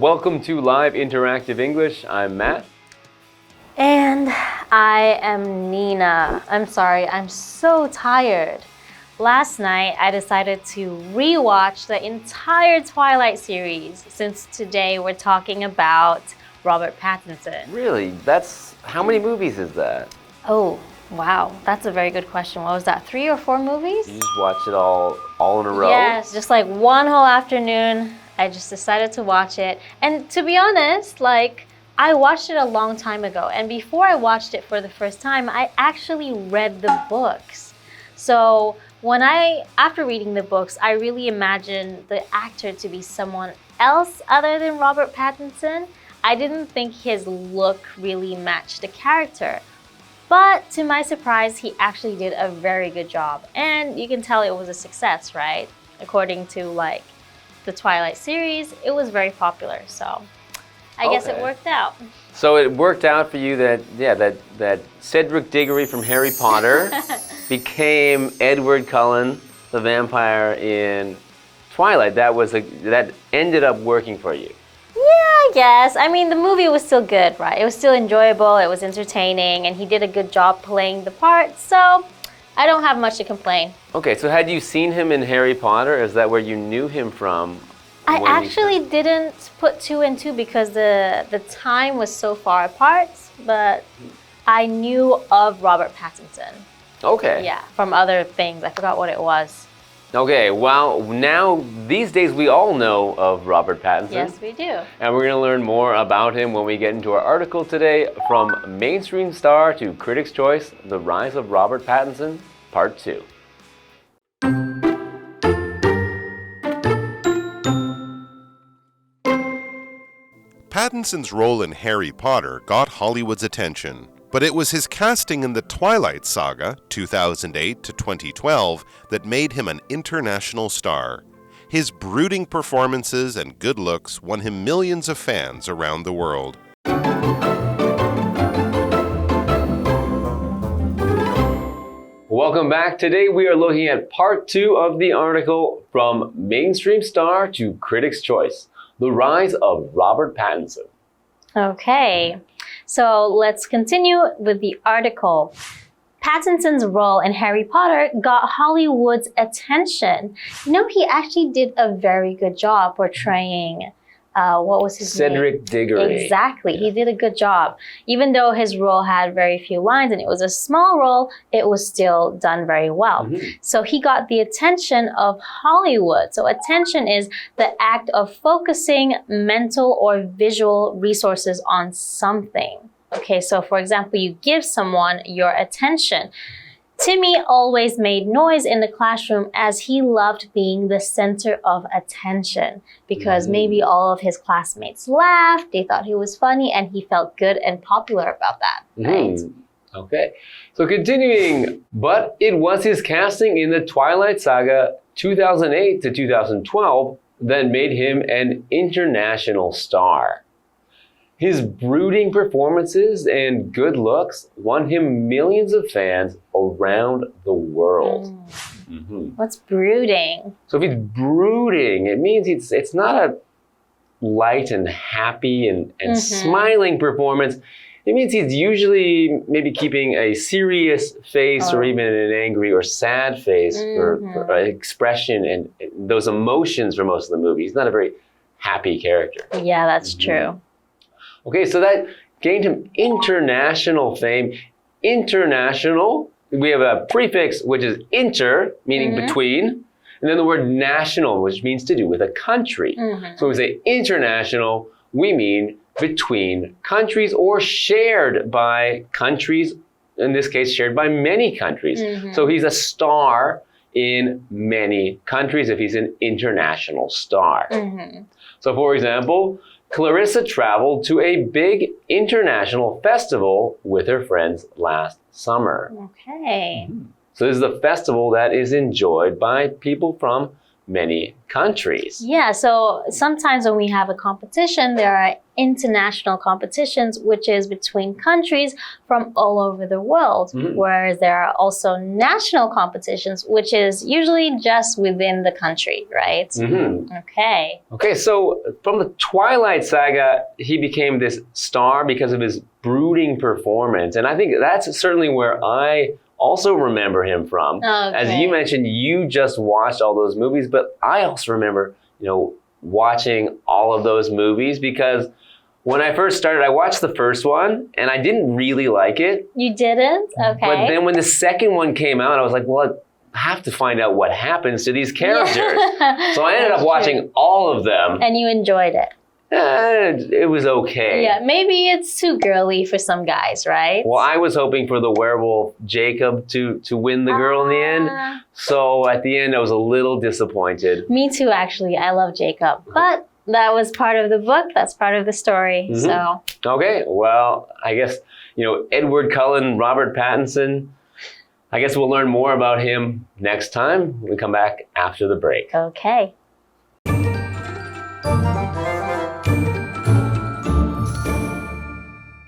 welcome to Live Interactive English. I'm Matt. And I am Nina. I'm sorry, I'm so tired. Last night, I decided to rewatch the entire Twilight series since today we're talking about Robert Pattinson. Really? How many movies is that? Oh, wow. That's a very good question. What was that, 3 or 4 movies? You just watched it all in a row? Yes, just like one whole afternoon. I just decided to watch it. And to be honest, I watched it a long time ago. And before I watched it for the first time, I actually read the books. So after reading the books, I really imagined the actor to be someone else other than Robert Pattinson. I didn't think his look really matched the character. But to my surprise, he actually did a very good job. And you can tell it was a success, right? According to the Twilight series, it was very popular. So I guess it worked out. So it worked out for you that Cedric Diggory from Harry Potter became Edward Cullen, the vampire in Twilight. That ended up working for you. Yeah, I guess. I mean, the movie was still good, right? It was still enjoyable, it was entertaining, and he did a good job playing the part, so I don't have much to complain. Okay, so had you seen him in Harry Potter? Is that where you knew him from? I actually didn't put 2 and 2 because the time was so far apart, but I knew of Robert Pattinson. Okay. Yeah, from other things. I forgot what it was. Okay, well, now, these days we all know of Robert Pattinson. Yes, we do. And we're going to learn more about him when we get into our article today, From Mainstream Star to Critics' Choice, The Rise of Robert Pattinson, Part 2. Pattinson's role in Harry Potter got Hollywood's attention. But it was his casting in the Twilight Saga, 2008 to 2012, that made him an international star. His brooding performances and good looks won him millions of fans around the world. Welcome back. Today we are looking at part 2 of the article, From Mainstream Star to Critics' Choice, The Rise of Robert Pattinson. Okay. So let's continue with the article. Pattinson's role in Harry Potter got Hollywood's attention. You know, he actually did a very good job portraying, what was his name? Cedric Diggory. Exactly. He did a good job. Even though his role had very few lines and it was a small role, it was still done very well. So he got the attention of Hollywood. So attention is the act of focusing mental or visual resources on something. Okay, so for example, you give someone your attention. Timmy always made noise in the classroom as he loved being the center of attention because maybe all of his classmates laughed, they thought he was funny, and he felt good and popular about that, right? Okay, so continuing, but it was his casting in the Twilight Saga 2008 to 2012 that made him an international star. His brooding performances and good looks won him millions of fans around the world. What's brooding? So if he's brooding, it means it's not a light and happy and smiling performance. It means he's usually maybe keeping a serious face or even an angry or sad face for expression and those emotions for most of the movie. He's not a very happy character. Yeah, that's true. Okay, so that gained him international fame. International, we have a prefix which is inter, meaning between, and then the word national, which means to do with a country. So when we say international, we mean between countries or shared by countries, in this case, shared by many countries. So he's a star in many countries if he's an international star. So for example, Clarissa traveled to a big international festival with her friends last summer. Okay. So this is a festival that is enjoyed by people from many countries. Yeah, so sometimes when we have a competition, there are international competitions, which is between countries from all over the world, whereas there are also national competitions, which is usually just within the country, right? Okay, so from the Twilight Saga, he became this star because of his brooding performance. And I think that's certainly where I also remember him from. As you mentioned, you just watched all those movies, but I also remember, watching all of those movies because when I first started, I watched the first one and I didn't really like it. You didn't? Okay. But then when the second one came out, I was like, well, I have to find out what happens to these characters. So I ended up watching all of them. And you enjoyed it? It was okay. Yeah, maybe it's too girly for some guys, right? Well, I was hoping for the werewolf Jacob to win the girl in the end. So at the end, I was a little disappointed. Me too, actually. I love Jacob. But that was part of the book. That's part of the story. So. Okay, well, I guess, Edward Cullen, Robert Pattinson, I guess we'll learn more about him next time when we come back after the break. Okay.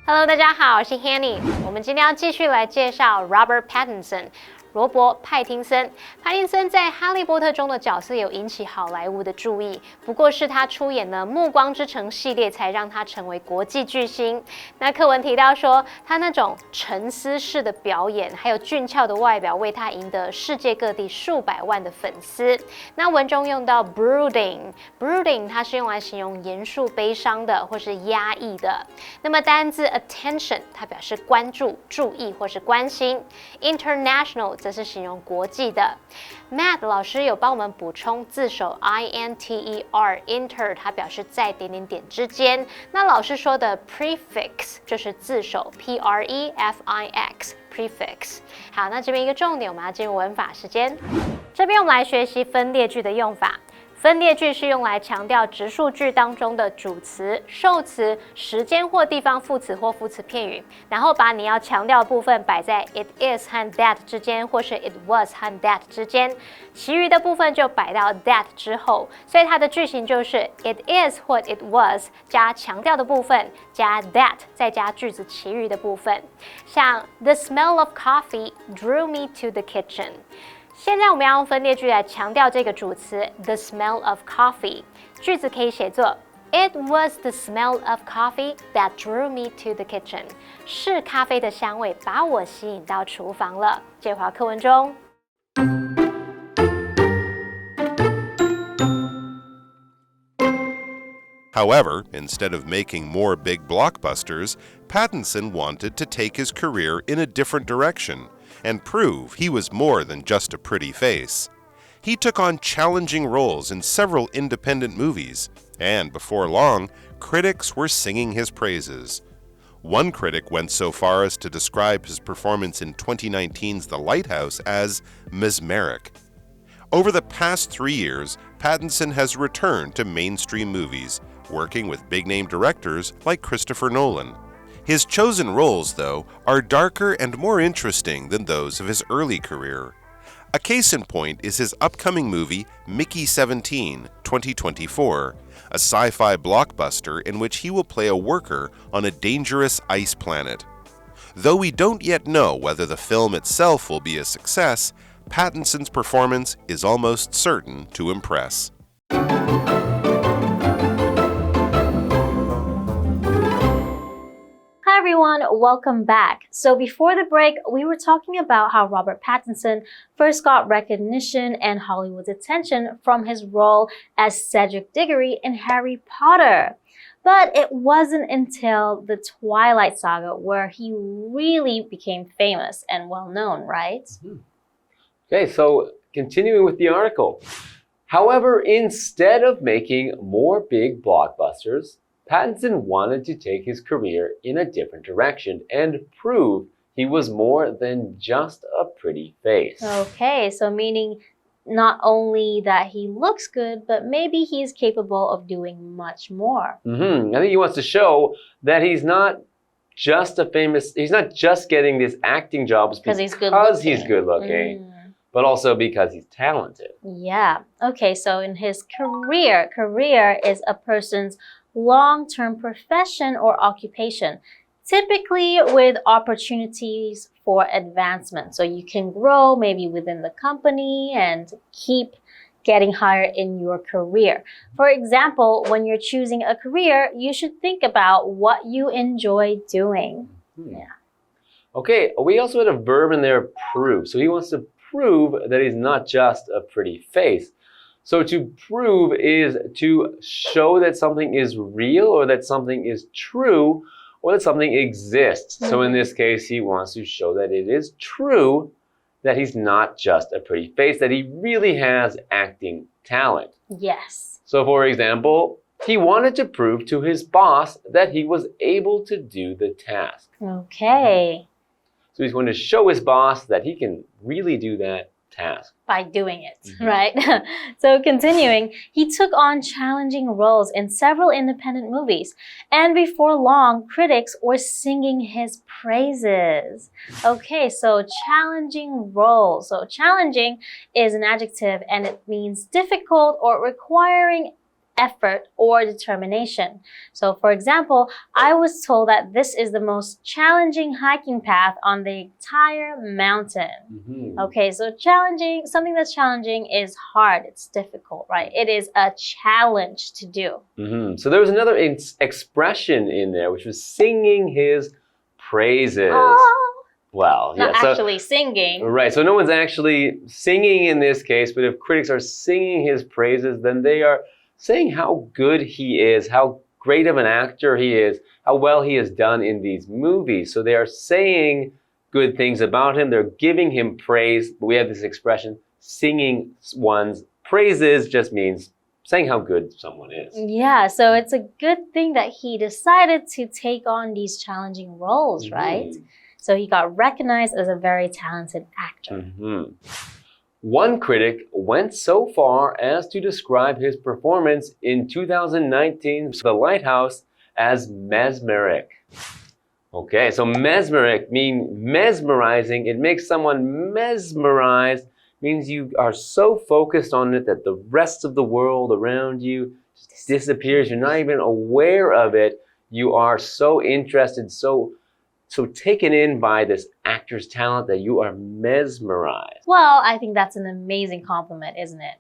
Hello， 大家好，我是 Hanny。我们今天要继续来介绍 Robert Pattinson。罗伯·派汀森，派汀森在《哈利波特》中的角色有引起好莱坞的注意，不过是他出演了《暮光之城》系列才让他成为国际巨星。那课文提到说，他那种沉思式的表演，还有俊俏的外表，为他赢得世界各地数百万的粉丝。那文中用到 brooding， 它是用来形容严肃、悲伤的，或是压抑的。那么单字 attention， 它表示关注、注意或是关心。international则是形容国际的。Matt 老师有帮我们补充字首 inter， 它表示在点点点之间。那老师说的 prefix 就是字首 prefix。好，那这边一个重点，我们要进入文法时间。这边我们来学习分列句的用法。分列句是用来强调直述句当中的主词、受词、时间或地方副词或副词片语，然后把你要强调的部分摆在 it is 和 that 之间，或是 it was 和 that 之间，其余的部分就摆到 that 之后。所以它的句型就是 it is 或 it was 加强调的部分，加 that 再加句子其余的部分。像 The smell of coffee drew me to the kitchen。现在我们要用分列句来强调这个主词 the smell of coffee。句子可以写作 It was the smell of coffee that drew me to the kitchen。是咖啡的香味把我吸引到厨房了。接回到课文中。However, instead of making more big blockbusters, Pattinson wanted to take his career in a different direction and prove he was more than just a pretty face. He took on challenging roles in several independent movies, and before long, critics were singing his praises. One critic went so far as to describe his performance in 2019's The Lighthouse as mesmeric. Over the past 3 years, Pattinson has returned to mainstream movies, working with big-name directors like Christopher Nolan. His chosen roles, though, are darker and more interesting than those of his early career. A case in point is his upcoming movie Mickey 17, 2024, a sci-fi blockbuster in which he will play a worker on a dangerous ice planet. Though we don't yet know whether the film itself will be a success, Pattinson's performance is almost certain to impress. Hi everyone, welcome back. So before the break, we were talking about how Robert Pattinson first got recognition and Hollywood's attention from his role as Cedric Diggory in Harry Potter. But it wasn't until the Twilight Saga where he really became famous and well-known, right? Okay, so continuing with the article. However, instead of making more big blockbusters, Pattinson wanted to take his career in a different direction and prove he was more than just a pretty face. Okay, so meaning not only that he looks good, but maybe he's capable of doing much more. I think he wants to show that he's not just getting these acting jobs because he's good looking. but also because he's talented. Yeah. Okay, so in his career is a person's long-term profession or occupation, typically with opportunities for advancement. So you can grow maybe within the company and keep getting higher in your career. For example, when you're choosing a career, you should think about what you enjoy doing. Yeah. Okay, we also had a verb in there, prove. So he wants to prove that he's not just a pretty face. So to prove is to show that something is real or that something is true or that something exists. So in this case, he wants to show that it is true that he's not just a pretty face, that he really has acting talent. Yes. So for example, he wanted to prove to his boss that he was able to do the task. Okay. So he's going to show his boss that he can really do that task. By doing it, right? So continuing, he took on challenging roles in several independent movies. And before long, critics were singing his praises. Okay, so challenging roles. So challenging is an adjective and it means difficult or requiring effort or determination. So for example, I was told that this is the most challenging hiking path on the entire mountain. Okay, so challenging, something that's challenging is hard, it's difficult, right? It is a challenge to do. So there was another expression in there, which was singing his praises. Well, Not yeah, actually singing. Right, so no one's actually singing in this case, but if critics are singing his praises, then they are saying how good he is, how great of an actor he is, how well he has done in these movies. So they are saying good things about him. They're giving him praise. But we have this expression, singing one's praises just means saying how good someone is. Yeah, so it's a good thing that he decided to take on these challenging roles, right? So he got recognized as a very talented actor. One critic went so far as to describe his performance in 2019's The Lighthouse as mesmeric. Okay, so mesmeric means mesmerizing. It makes someone mesmerized, means you are so focused on it that the rest of the world around you just disappears. You're not even aware of it. You are so interested, so taken in by this actor's talent that you are mesmerized. Well, I think that's an amazing compliment, isn't it?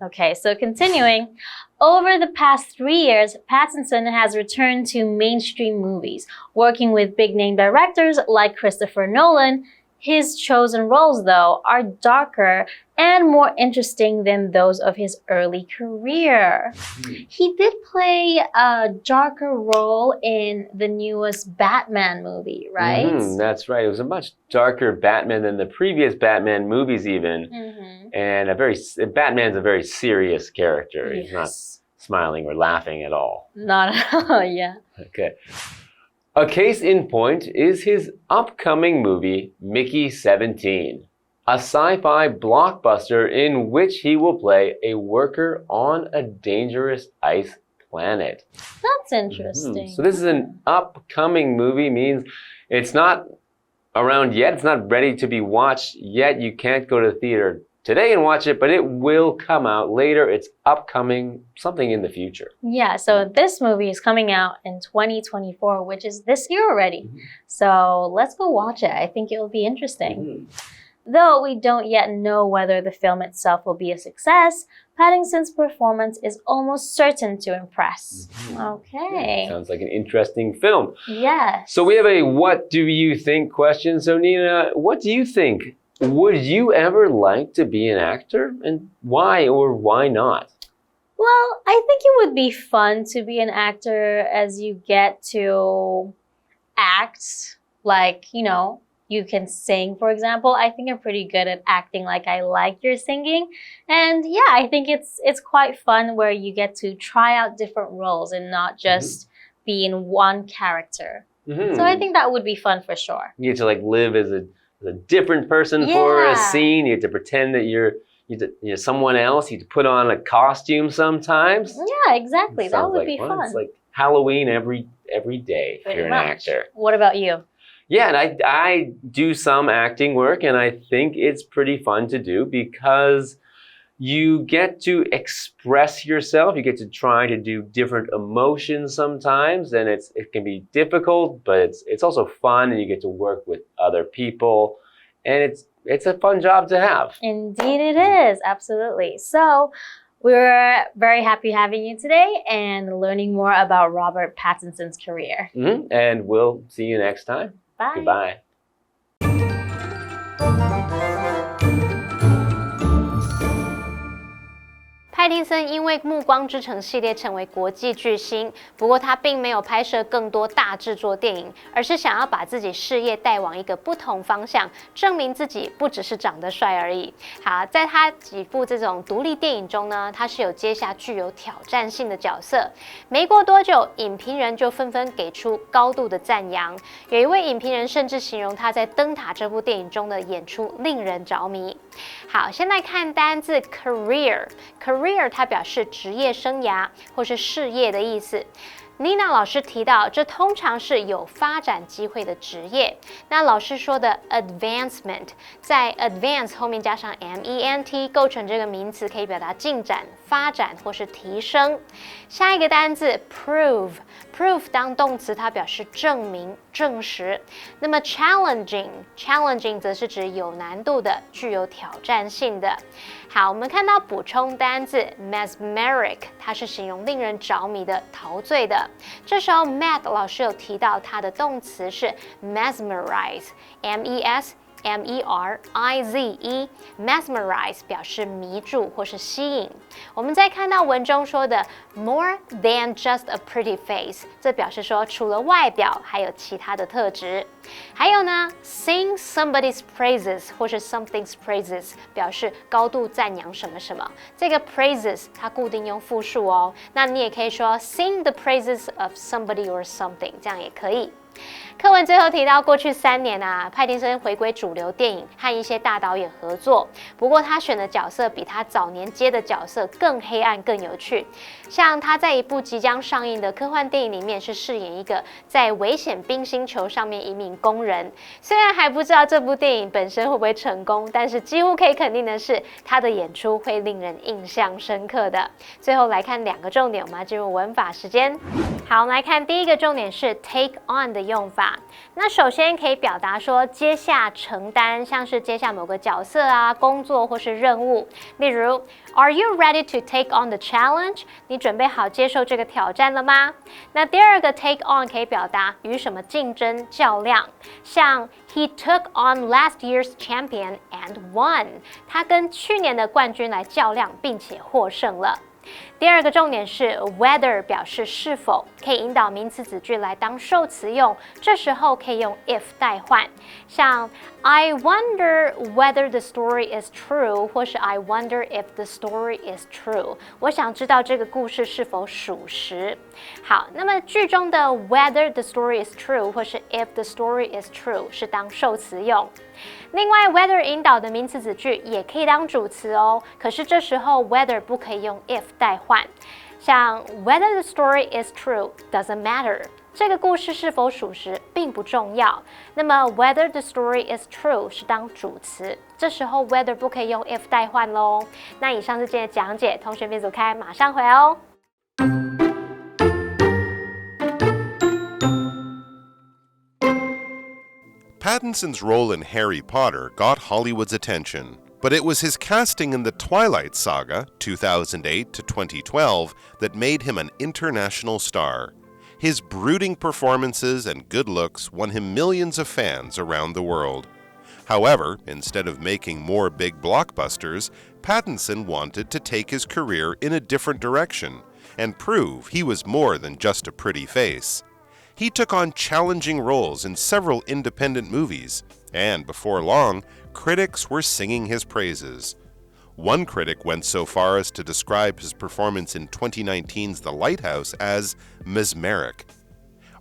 Okay, so continuing, over the past 3 years, Pattinson has returned to mainstream movies, working with big-name directors like Christopher Nolan. His chosen roles, though, are darker and more interesting than those of his early career. He did play a darker role in the newest Batman movie, right? That's right. It was a much darker Batman than the previous Batman movies even. And Batman's a very serious character. He's not smiling or laughing at all. Not at all, yeah. Okay. A case in point is his upcoming movie, Mickey 17, a sci-fi blockbuster in which he will play a worker on a dangerous ice planet. That's interesting. So this is an upcoming movie, means it's not around yet, it's not ready to be watched yet. You can't go to the theater today and watch it, but it will come out later. It's upcoming, something in the future. Yeah, so this movie is coming out in 2024, which is this year already. So let's go watch it. I think it will be interesting. Though we don't yet know whether the film itself will be a success, Pattinson's performance is almost certain to impress. Okay. Sounds like an interesting film. Yes. So we have a what do you think question. So Nina, what do you think? Would you ever like to be an actor? And why or why not? Well, I think it would be fun to be an actor as you get to act like, you know, you can sing, for example. I think I'm pretty good at acting like I like your singing. And yeah, I think it's quite fun where you get to try out different roles and not just be in one character. So I think that would be fun for sure. You get to like live as a different person for a scene. You have to pretend that you're someone else. You have to put on a costume sometimes. Yeah, exactly. That would be fun. It's like Halloween every day if you're an actor. What about you? Yeah, and I do some acting work, and I think it's pretty fun to do because you get to express yourself. You get to try to do different emotions sometimes, and it can be difficult, but it's also fun, and you get to work with other people, and it's a fun job to have. Indeed it is, absolutely. So we're very happy having you today and learning more about Robert Pattinson's career. And we'll see you next time. Bye. Goodbye. 派汀森因为《暮光之城》系列成为国际巨星，不过他并没有拍摄更多大制作电影，而是想要把自己事业带往一个不同方向，证明自己不只是长得帅而已。好，在他几部这种独立电影中呢，他是有接下具有挑战性的角色。没过多久，影评人就纷纷给出高度的赞扬。有一位影评人甚至形容他在《灯塔》这部电影中的演出令人着迷。好，先来看单字 career。career 它表示职业生涯或是事业的意思。Nina 老师提到，这通常是有发展机会的职业。那老师说的 advancement， 在 advance 后面加上 ment， 构成这个名词，可以表达进展、发展或是提升。下一个单字 prove 当动词，它表示证明、证实。那么 challenging 则是指有难度的、具有挑战性的。好，我们看到补充单字 mesmeric， 它是形容令人着迷的、陶醉的。这时候 Matt 老师有提到它的动词是 mesmerize，mesmerize， 表示迷住或是吸引。我们再看到文中说的 more than just a pretty face， 这表示说除了外表还有其他的特质。还有呢 sing somebody's praises 或是 something's praises， 表示高度赞扬什么什么。这个 praises 它固定用复数哦，那你也可以说 sing the praises of somebody or something， 这样也可以。课文最后提到，过去3年派汀森回归主流电影，和一些大导演合作。不过他选的角色比他早年接的角色更黑暗、更有趣。像他在一部即将上映的科幻电影里面，是饰演一个在危险冰星球上面一名工人。虽然还不知道这部电影本身会不会成功，但是几乎可以肯定的是，他的演出会令人印象深刻的。最后来看2个重点，我们要进入文法时间。好，我们来看第一个重点是 take on 的用法。那首先可以表达说接下、承担，像是接下某个角色工作或是任务。例如 Are you ready to take on the challenge？ 你准备好接受这个挑战了吗？那第二个 take on 可以表达与什么竞争、较量，像 He took on last year's champion and won。 他跟去年的冠军来较量，并且获胜了。第二个重点是 whether 表示是否，可以引导名词子句来当受词用，这时候可以用 if 代换，像 I wonder whether the story is true， 或是 I wonder if the story is true， 我想知道这个故事是否属实。好，那么句中的 whether the story is true 或是 if the story is true 是当受词用。另外 whether 引导的名词子句也可以当主词哦，可是这时候 whether 不可以用 if 代换，像 whether the story is true doesn't matter， 这个故事是否属实并不重要。那么 whether the story is true 是当主词，这时候 whether 不可以用 if 代换咯。那以上是今天的讲解，同学别走开，马上回来哦。Pattinson's role in Harry Potter got Hollywood's attention, but it was his casting in the Twilight Saga, 2008 to 2012, that made him an international star. His brooding performances and good looks won him millions of fans around the world. However, instead of making more big blockbusters, Pattinson wanted to take his career in a different direction and prove he was more than just a pretty face. He took on challenging roles in several independent movies, and before long, critics were singing his praises. One critic went so far as to describe his performance in 2019's The Lighthouse as mesmeric.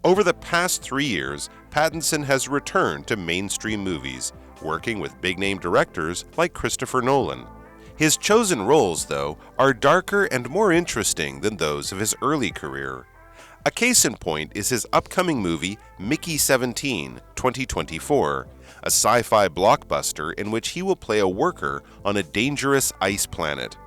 Over the past 3 years, Pattinson has returned to mainstream movies, working with big-name directors like Christopher Nolan. His chosen roles, though, are darker and more interesting than those of his early career. A case in point is his upcoming movie Mickey 17, 2024, a sci-fi blockbuster in which he will play a worker on a dangerous ice planet.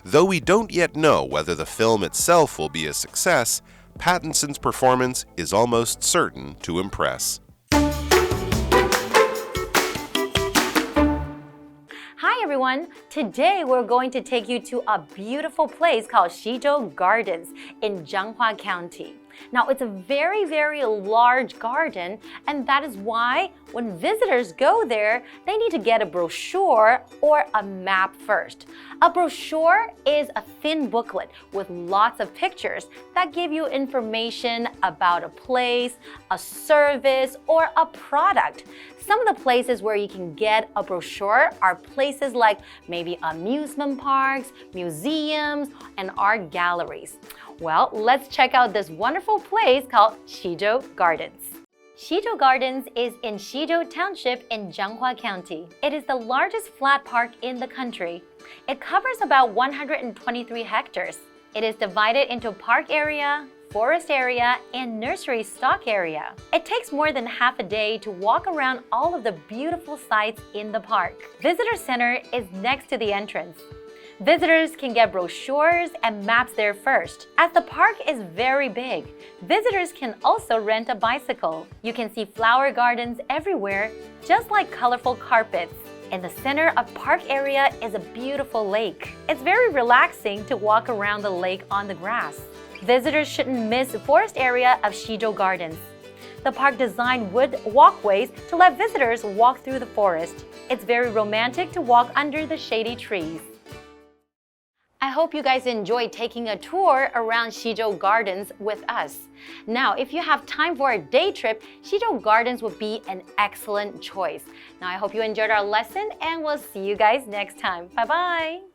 Though we don't yet know whether the film itself will be a success, Pattinson's performance is almost certain to impress. Hi everyone! Today we're going to take you to a beautiful place called Xizhou Gardens in Zhanghua County. Now it's a very, very large garden, and that is why when visitors go there, they need to get a brochure or a map first. A brochure is a thin booklet with lots of pictures that give you information about a place, a service, or a product. Some of the places where you can get a brochure are places like maybe amusement parks, museums, and art galleries. Well, let's check out this wonderful place called Xizhou Gardens. Xizhou Gardens is in Xizhou Township in Zhanghua County. It is the largest flat park in the country. It covers about 123 hectares. It is divided into park area, forest area, and nursery stock area. It takes more than half a day to walk around all of the beautiful sites in the park. Visitor Center is next to the entrance. Visitors can get brochures and maps there first. As the park is very big, visitors can also rent a bicycle. You can see flower gardens everywhere, just like colorful carpets. In the center of park area is a beautiful lake. It's very relaxing to walk around the lake on the grass. Visitors shouldn't miss the forest area of Xizhou Gardens. The park designed wood walkways to let visitors walk through the forest. It's very romantic to walk under the shady trees. I hope you guys enjoyed taking a tour around Xizhou Gardens with us. Now, if you have time for a day trip, Xizhou Gardens would be an excellent choice. Now, I hope you enjoyed our lesson, and we'll see you guys next time. Bye-bye!